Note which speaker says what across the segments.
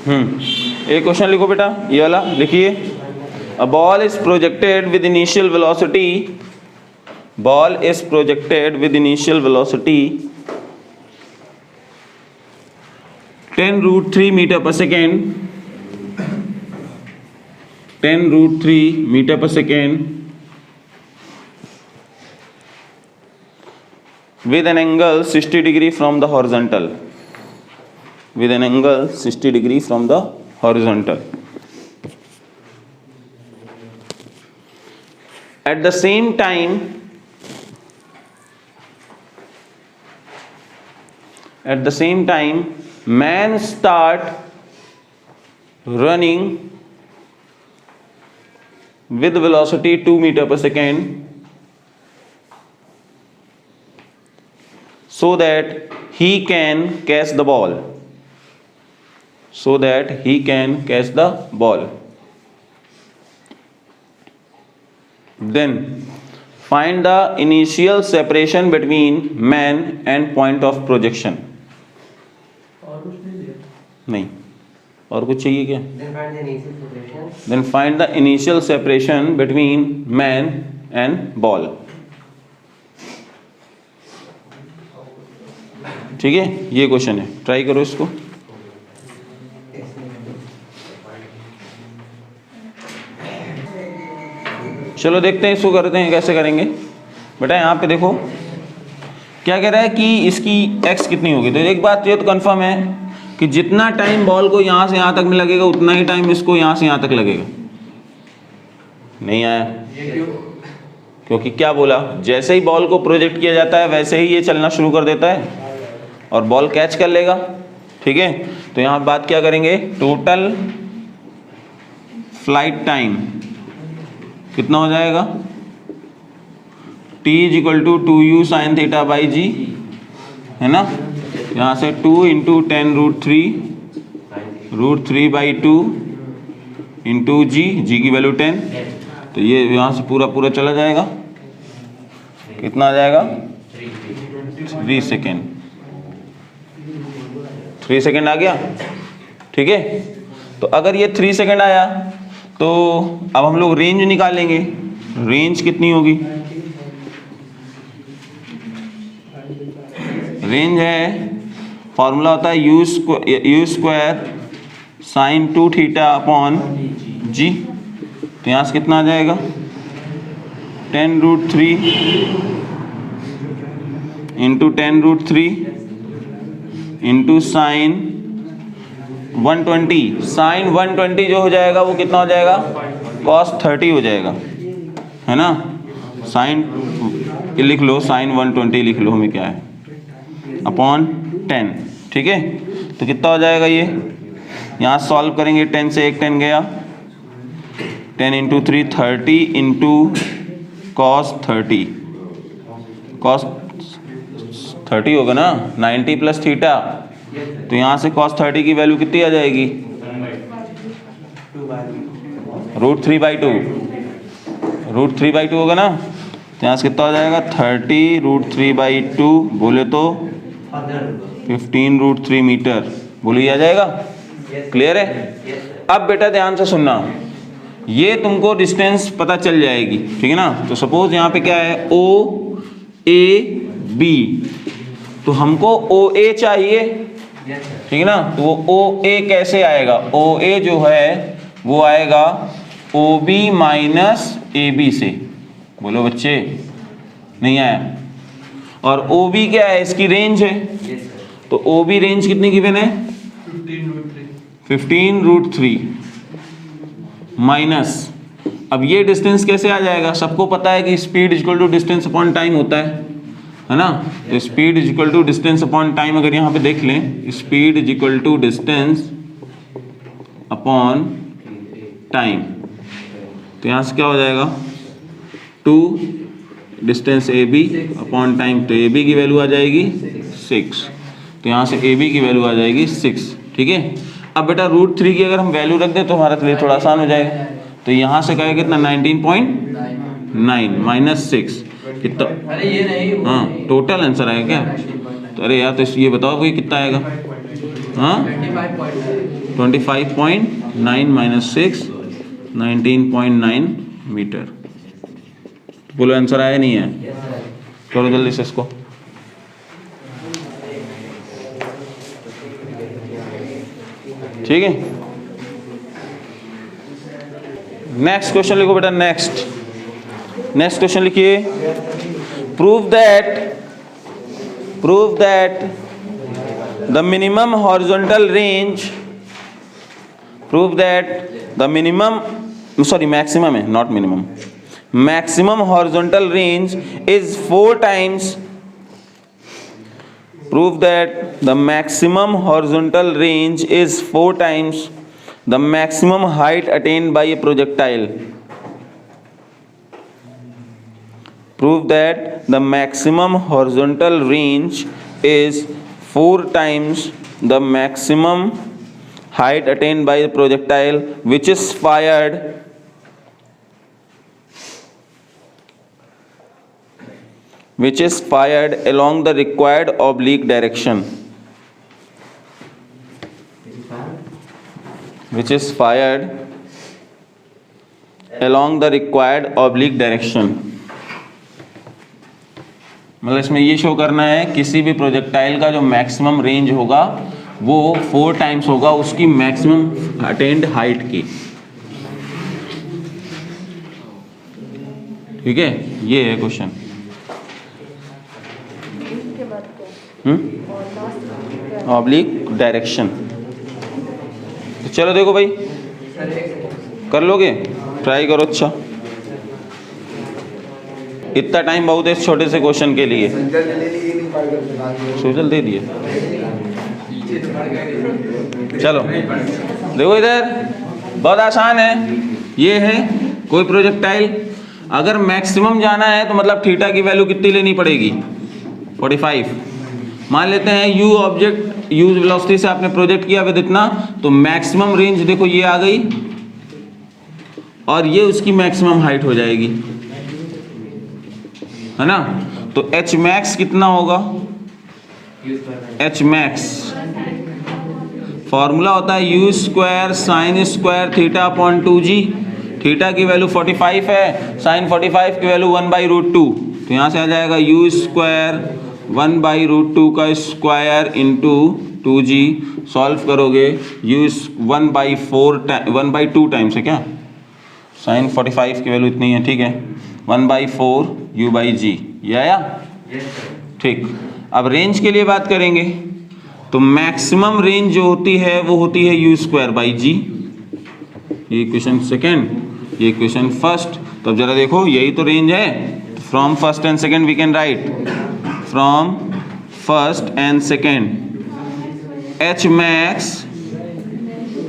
Speaker 1: एक क्वेश्चन लिखो बेटा, ये वाला लिखिए। A ball is projected with initial velocity, ball is projected with initial velocity 10√3 metre per second, 10√3 metre per second with an angle 60 degree from the horizontal, with an angle 60 degree from the horizontal. At the same time, man start running with velocity 2 meter per second, so that he can catch the ball, so that he can catch the ball. Then find the initial separation between man and point of projection.
Speaker 2: और कुछ नहीं दिया?
Speaker 1: नहीं, और कुछ चाहिए क्या? Then find the initial separation between man and ball. ठीक है, ये क्वेश्चन है, ट्राई करो इसको। चलो देखते हैं इसको करते हैं कैसे करेंगे। बेटा यहाँ पे देखो क्या कह रहा है कि इसकी x कितनी होगी। तो एक बात ये तो कंफर्म है कि जितना टाइम बॉल को यहाँ से यहाँ तक में लगेगा उतना ही टाइम इसको यहाँ से यहाँ तक लगेगा। नहीं आया? क्योंकि क्या बोला, जैसे ही बॉल को प्रोजेक्ट किया जाता है वैसे ही ये चलना शुरू कर देता है और बॉल कैच कर लेगा। ठीक है, तो यहाँ बात क्या करेंगे, टोटल फ्लाइट टाइम कितना हो जाएगा, t = 2u sin theta by g, है ना। यहाँ से 2 × 10√3/2 इंटू जी की वैल्यू 10, तो ये यहाँ से पूरा पूरा चला जाएगा, कितना आ जाएगा 3 सेकेंड, 3 सेकेंड आ गया। ठीक है, तो अगर ये 3 सेकेंड आया तो अब हम लोग रेंज निकालेंगे। रेंज कितनी होगी, रेंज है, फॉर्मूला होता है u square sin 2 theta upon g. तो यहाँ से कितना आ जाएगा 10√3 इंटू 10√3 इंटू साइन 120, साइन 120 जो हो जाएगा वो कितना हो जाएगा cos 30 हो जाएगा, है ना। साइन लिख लो, साइन 120 लिख लो, हमें क्या है अपॉन 10। ठीक है, तो कितना हो जाएगा ये, यहाँ सॉल्व करेंगे, 10 से एक 10 गया, 10 × 3 30 इंटू cos 30, cos 30 होगा ना, 90 प्लस थीटा, तो यहाँ से cos 30 की वैल्यू कितनी आ जाएगी √3/2, √3/2 होगा ना। तो यहाँ से कितना हो जाएगा 30 √3/2 बोले तो 15√3 मीटर, बोलिए आ जाएगा। क्लियर है? अब बेटा ध्यान से सुनना, ये तुमको डिस्टेंस पता चल जाएगी, ठीक है ना। तो सपोज यहाँ पे क्या है OAB, तो हमको OA चाहिए, ठीक है ना। तो वो OA कैसे आएगा, OA जो है वो आएगा OB माइनस AB से, बोलो बच्चे, नहीं आया। और OB क्या है, इसकी रेंज है, तो OB रेंज कितनी गिवन है 15√3 माइनस, अब ये डिस्टेंस कैसे आ जाएगा, सबको पता है कि speed equal to distance upon time होता है ना। तो speed equal to distance upon time, अगर यहाँ पे देख लें, speed equal to distance upon time, तो यहाँ से क्या हो जाएगा 2 डिस्टेंस AB अपॉन टाइम, तो AB की वैल्यू आ जाएगी 6, तो यहाँ से AB की वैल्यू आ जाएगी 6। ठीक है, अब बेटा √3 की अगर हम वैल्यू रख दें तो हमारे लिए थोड़ा आसान हो जाएगा। तो यहाँ से कहेगा कितना 19.9 माइनस 6 कितना,
Speaker 2: अरे ये नहीं,
Speaker 1: हाँ टोटल आंसर आएगा क्या। तो अरे यार, तो ये बताओ कोई कितना आएगा, हाँ
Speaker 2: 25.9
Speaker 1: 25.9 माइनस 6 19.9 मीटर। बोलो आंसर आया नहीं है? करो जल्दी से इसको। ठीक है, नेक्स्ट क्वेश्चन लिखो बेटा। नेक्स्ट क्वेश्चन लिखिए। Prove that the minimum horizontal range, maximum है, not minimum, maximum horizontal range is 4 times. Prove that the maximum horizontal range is 4 times the maximum height attained by a projectile. Prove that the maximum horizontal range is 4 times the maximum height attained by a projectile which is fired along the required oblique direction. Which is fired along the required oblique direction. मतलब इसमें ये show करना है किसी भी projectile का जो maximum range होगा वो 4 टाइम्स होगा उसकी मैक्सिमम अटेन्ड हाइट की। ठीक है, ये है क्वेश्चन। Oblique direction. तो चलो देखो भाई, कर लोगे? ट्राई करो। अच्छा, इतना टाइम बहुत है इस छोटे से क्वेश्चन के लिए। सोशल दे दिए। चलो देखो इधर, बहुत आसान है। ये है कोई प्रोजेक्टाइल, अगर मैक्सिमम जाना है तो मतलब थीटा की वैल्यू कितनी लेनी पड़ेगी? 45। मान लेते हैं यू ऑब्जेक्ट, यू वेलोसिटी से आपने प्रोजेक्ट किया विद इतना, तो मैक्सिमम रेंज देखो ये आ गई और ये उसकी मैक्सिमम हाइट हो जाएगी, है ना। तो एच मैक्स कितना होगा? एच मैक्स फॉर्मूला होता है you square sine square theta upon 2g। Theta की वैल्यू 45 है, साइन 45 की वैल्यू 1/√2। तो यहाँ से आ जाएगा यू स्क्वायर 1/√2 का स्क्वायर इंटू 2g। सॉल्व करोगे यू 1/2 टाइम्स है क्या? साइन 45 की वैल्यू इतनी है, ठीक है। 1/4 u/g, ये आया? ठीक। अब रेंज के लिए बात करेंगे तो मैक्सिमम रेंज जो होती है वो होती है u स्क्वायर बाई जी। ये इक्वेशन सेकेंड, ये इक्वेशन फर्स्ट। तो अब जरा देखो, यही तो रेंज है। From first and second we can write, from first and second H max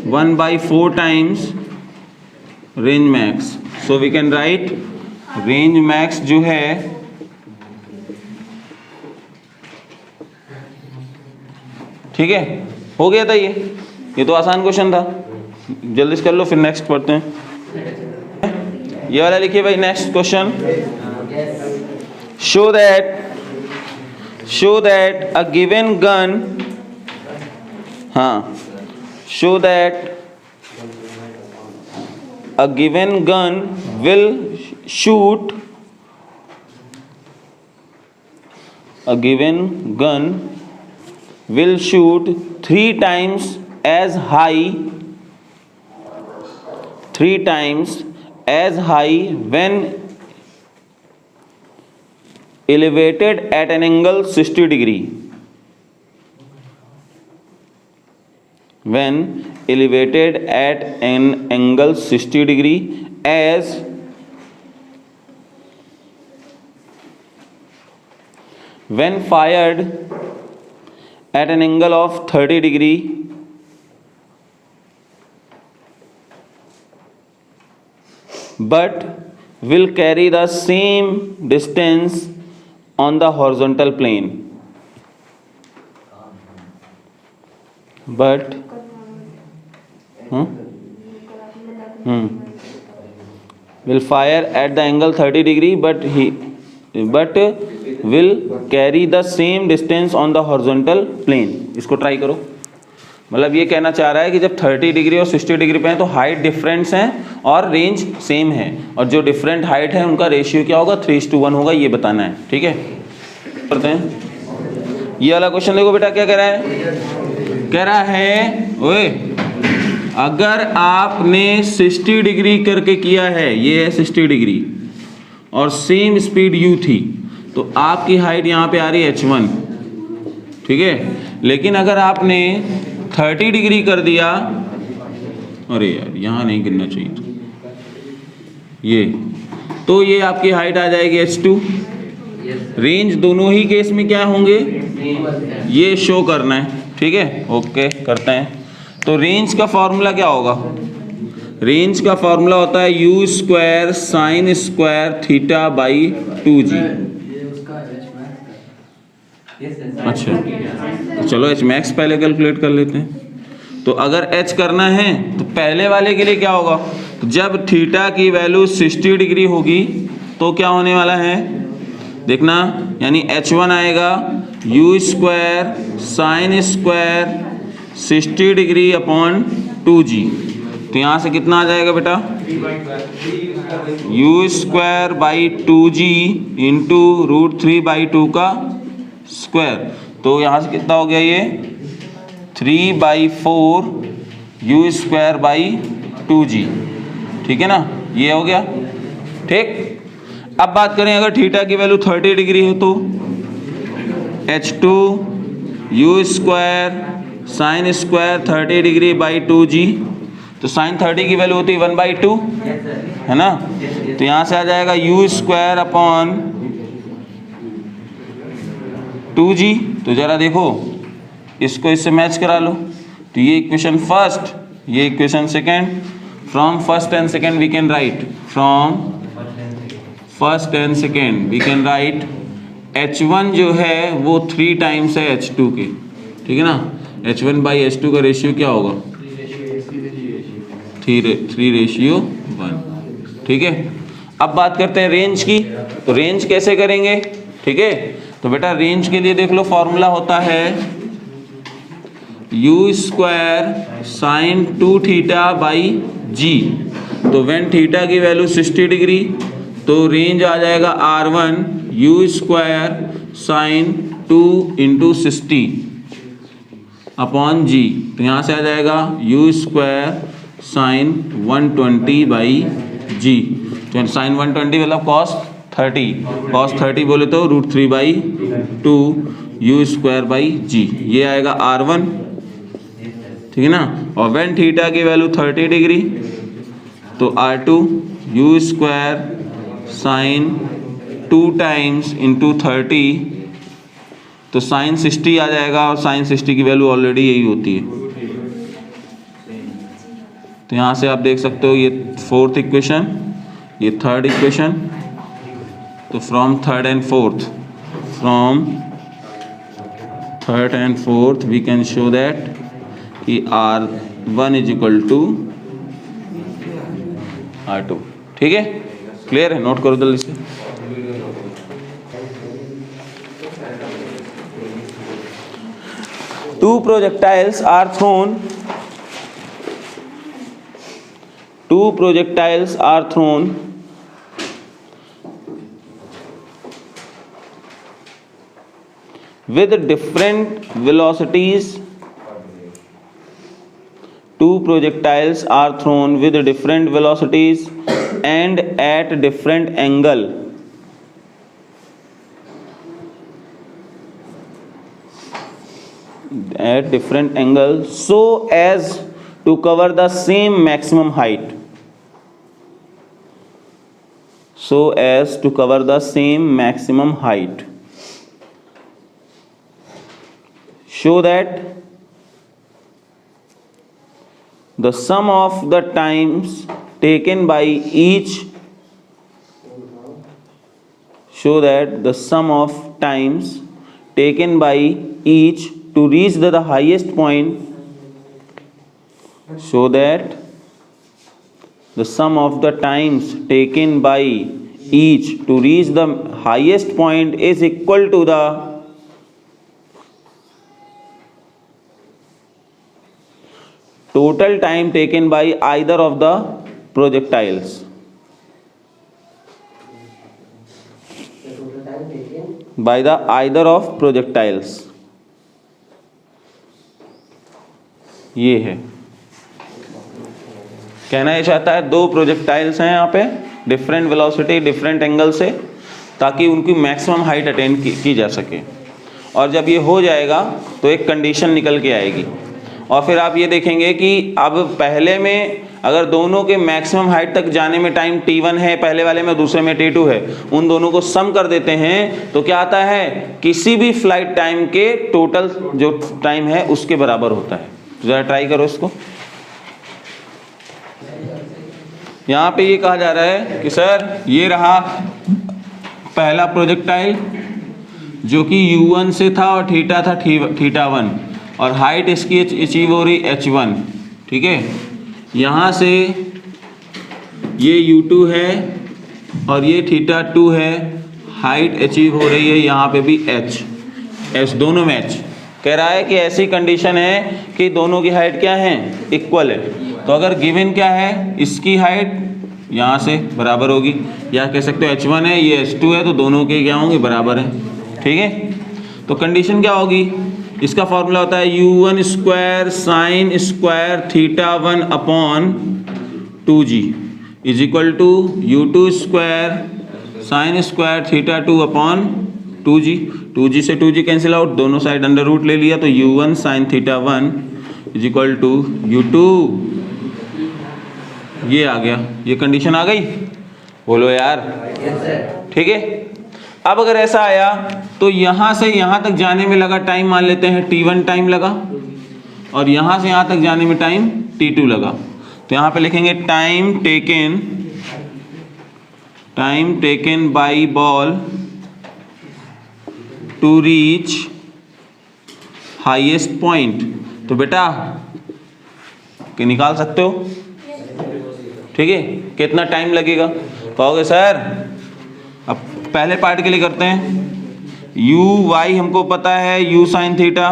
Speaker 1: 1/4 times range max. So we can write range max जो है ठीक है, हो गया था ये तो आसान क्वेश्चन था। जल्दी से कर लो, फिर नेक्स्ट पढ़ते हैं। ये वाला लिखिए भाई। Next question, show that a given gun, हाँ, show that a given gun will shoot 3 times as high when elevated at an angle 60 degree. When elevated at an angle 60 degree as when fired at an angle of 30 degree but will carry the same distance on the horizontal plane. But will fire at the angle 30 degree but will carry the same distance on the horizontal plane. इसको try करो। मतलब ये कहना चाह रहा है कि जब 30 डिग्री और 60 डिग्री पे हैं तो हाइट डिफरेंस हैं और रेंज सेम है, और जो डिफरेंट हाइट है उनका रेशियो क्या होगा, 3:1 होगा, ये बताना है। ठीक है, करते हैं ये वाला क्वेश्चन। देखो बेटा क्या कह रहा है, कह रहा है ओए अगर आपने 60 डिग्री करके किया है, ये है 60 डिग्री और सेम स्पीड u थी, तो आपकी हाइट यहाँ पे आ रही है h1, ठीक है। लेकिन अगर आपने 30 डिग्री कर दिया, अरे यार यहाँ नहीं गिनना चाहिए था ये, तो ये आपकी हाइट आ जाएगी h2। रेंज दोनों ही केस में क्या होंगे, ये शो करना है। ठीक है, ओके करते हैं। तो रेंज का फॉर्मूला क्या होगा, रेंज का फॉर्मूला होता है u square sine square theta by 2g। अच्छा चलो h मैक्स पहले कैलकुलेट कर लेते हैं। तो अगर h करना है तो पहले वाले के लिए क्या होगा, जब थीटा की वैल्यू 60 डिग्री होगी तो क्या होने वाला है, देखना, यानी h1 आएगा u square sine square 60 degree upon 2g। तो यहाँ से कितना आ जाएगा बेटा, u square by 2g into √3/2 का स्क्वायर। तो यहाँ से कितना हो गया, ये 3/4 u स्क्वायर बाई 2g। ठीक है ना, ये हो गया। ठीक, अब बात करें अगर थीटा की वैल्यू 30 डिग्री है तो h2 u square sine square 30 degree by 2g। तो साइन 30 की वैल्यू होती है 1/2, है ना। तो यहाँ से आ जाएगा u स्क्वायर अपॉन 2g। तो जरा देखो इसको इससे मैच करा लो, तो ये इक्वेशन फर्स्ट, ये equation second. From first and second we can write, from first and second we can write h1 जो है वो 3 टाइम्स है h2 के। ठीक है ना, h1 बाई h2 का रेशियो क्या होगा, 3:1। ठीक है, अब बात करते हैं रेंज की। तो रेंज कैसे करेंगे, ठीक है। तो बेटा रेंज के लिए देख लो, फॉर्मूला होता है u square sine 2 theta by g। तो व्हेन थीटा की वैल्यू 60 डिग्री तो रेंज आ जाएगा r1 u square sine 2 into 60 upon g। तो यहाँ से आ जाएगा u square sine 120 by g। तो साइन 120 मतलब कॉस 30 बोले तो √3/2 u स्क्वायर बाई g, ये आएगा r1। ठीक है ना, और व्हेन थीटा की वैल्यू 30 डिग्री तो r2 u square sine 2 times into 30, तो साइन 60 आ जाएगा, और साइन 60 की वैल्यू ऑलरेडी यही होती है। तो यहाँ से आप देख सकते हो ये 4th इक्वेशन, ये 3rd इक्वेशन। तो from 3rd and 4th we can show that कि r1 is equal to r2। ठीक है, क्लियर है, नोट करो जल्दी से। Two projectiles are thrown with different velocities. Two projectiles are thrown with different velocities and at different angle. At different angle so as to cover the same maximum height. So as to cover the same maximum height. Show that the sum of the times taken by each to reach the highest point, so that the sum of the times taken by each to reach the highest point is equal to the total time taken bye either of the projectiles, by the either of projectiles, ये है। कहना ये चाहता है दो projectiles हैं यहाँ पे, डिफरेंट वेलोसिटी डिफरेंट एंगल से, ताकि उनकी मैक्सिमम हाइट अटेन की जा सके। और जब ये हो जाएगा तो एक कंडीशन निकल के आएगी, और फिर आप ये देखेंगे कि अब पहले में अगर दोनों के मैक्सिमम हाइट तक जाने में टाइम t1 है पहले वाले में, दूसरे में t2 है, उन दोनों को सम कर देते हैं तो क्या आता है, किसी भी फ्लाइट टाइम के टोटल जो टाइम है उसके बराबर होता है। तो जरा ट्राई करो इसको। यहाँ पे ये कहा जा रहा है कि सर ये रहा पहला प्रोजेक्टाइल जो कि u1 से था और थीटा था θ1, और हाइट इसकी अचीव हो रही h1, ठीक है। यहाँ से ये u2 है और ये θ2 है, हाइट अचीव हो रही है यहाँ पे भी h दोनों में h। कह रहा है कि ऐसी कंडीशन है कि दोनों की हाइट क्या है, इक्वल है। तो अगर गिवन क्या है, इसकी हाइट यहाँ से बराबर होगी, या कह सकते हो h1 है ये h2 है, तो दोनों के क्या होंगे, बराबर है, ठीक है। तो कंडीशन क्या होगी, इसका फॉर्मूला होता है u1 square sine square θ1 upon 2g is equal to u2 square sine square θ2 upon 2g से 2g कैंसिल आउट, दोनों साइड अंडर रूट ले लिया, तो u1 sine θ1 is equal to u2, ये आ गया, ये कंडीशन आ गई, बोलो यार, ठीक है। अब अगर ऐसा आया तो यहाँ से यहाँ तक जाने में लगा टाइम, मान लेते हैं t1 टाइम लगा, और यहाँ से यहाँ तक जाने में टाइम t2 लगा। तो यहाँ पे लिखेंगे time taken by ball to reach highest point. तो बेटा कि निकाल सकते हो, ठीक है, कितना टाइम लगेगा। कहोगे सर अब पहले पार्ट के लिए करते हैं, u y हमको पता है, u sine theta,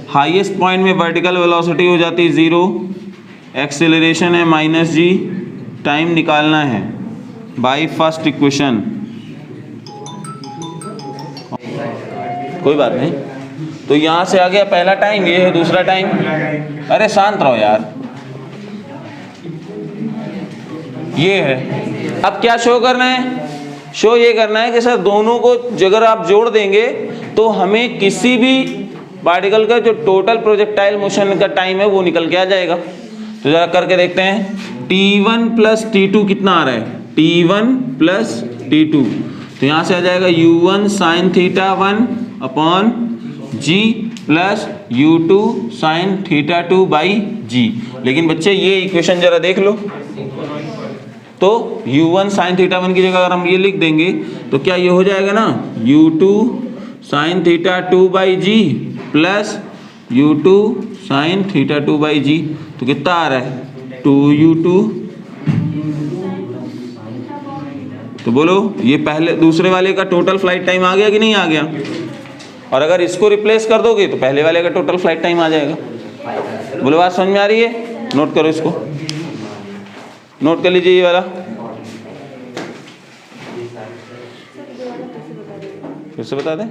Speaker 1: highest point में वर्टिकल वेलोसिटी हो जाती है 0, एक्सेलरेशन है -g, टाइम निकालना है बाय फर्स्ट इक्वेशन। कोई बात नहीं, तो यहाँ से आ गया पहला टाइम, ये है दूसरा टाइम। अरे शांत रहो यार, ये है। अब क्या शो करना है, शो ये करना है कि सर दोनों को अगर आप जोड़ देंगे तो हमें किसी भी पार्टिकल का जो टोटल प्रोजेक्टाइल मोशन का टाइम है वो निकल के आ जाएगा। तो जरा करके देखते हैं, t1 प्लस t2 कितना आ रहा है, t1 प्लस t2, तो यहाँ से आ जाएगा u1 sine θ1 upon g plus u2 sine θ2 by g। लेकिन बच्चे ये इक्वेशन जरा देख लो, तो u1 साइन θ1 की जगह अगर हम ये लिख देंगे तो क्या ये हो जाएगा ना, u2 sine θ2 by g plus u2 sine θ2 by g। तो कितना आ रहा है, 2u2। तो बोलो ये पहले दूसरे वाले का टोटल फ्लाइट टाइम आ गया कि नहीं आ गया। और अगर इसको रिप्लेस कर दोगे तो पहले वाले का टोटल फ्लाइट टाइम आ जाएगा। बोलो बात समझ में आ रही है, नोट करो इसको, नोट कर लीजिए ये वाला। फिर से बता दें।